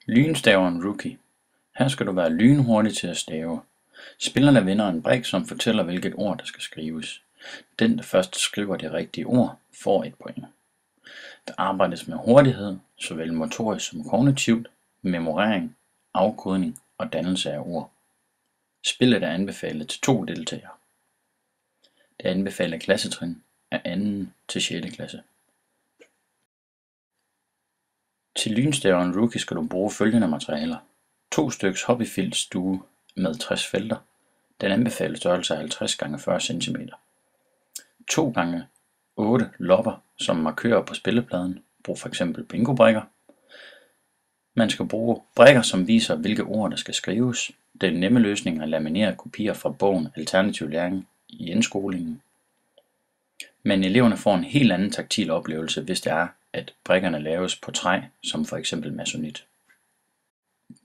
Lynstaveren Rookie. Her skal du være lynhurtig til at stave. Spillerne vinder en brik, som fortæller, hvilket ord der skal skrives. Den, der først skriver det rigtige ord, får et point. Der arbejdes med hurtighed, såvel motorisk som kognitivt, memorering, afkodning og dannelse af ord. Spillet er anbefalet til 2 deltagere. Det anbefalede klassetrin er 2. til 6. klasse. Til lynstaveren Rookie skal du bruge følgende materialer: 2 styks hobbyfiltstue med 60 felter. Den anbefalede størrelse er 50 x 40 cm. 2 x 8 lopper som markører på spillepladen. Brug f.eks. bingobrikker. Man skal bruge brikker, som viser, hvilke ord der skal skrives. Den nemme løsning er laminere kopier fra bogen Alternativ læring i indskolingen. Men eleverne får en helt anden taktil oplevelse, hvis det er, at brikkerne laves på træ, som f.eks. masonit.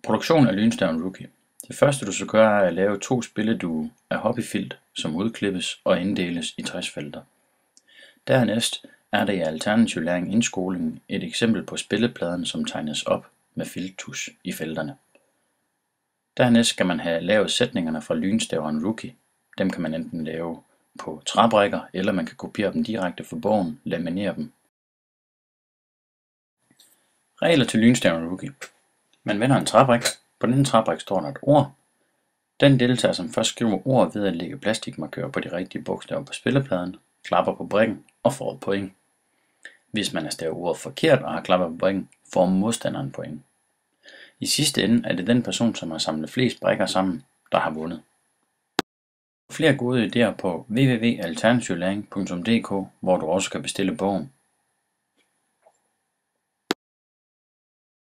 Produktion af lynstaven Rookie. Det første du skal gøre er at lave 2 spilledue af hobbyfilt, som udklippes og inddeles i 60 felter. Dernæst er der i Alternativ læring indskolingen et eksempel på spillepladen, som tegnes op med filttusch i felterne. Dernæst skal man have lavet sætningerne fra lynstaveren Rookie. Dem kan man enten lave på træbrikker, eller man kan kopiere dem direkte fra bogen, laminere dem. Regler til lynstaven Rookie. Man vender en træbrik. På denne træbrik står der et ord. Den deltager, som først skriver ordet ved at lægge plastikmarkør på de rigtige bogstaver på spillepladen, klapper på brikken og får et point. Hvis man har stavet ordet forkert og har klappet på brikken, får modstanderen point. I sidste ende er det den person, som har samlet flest brikker sammen, der har vundet. Flere gode idéer på www.alternativlæring.dk, hvor du også kan bestille bogen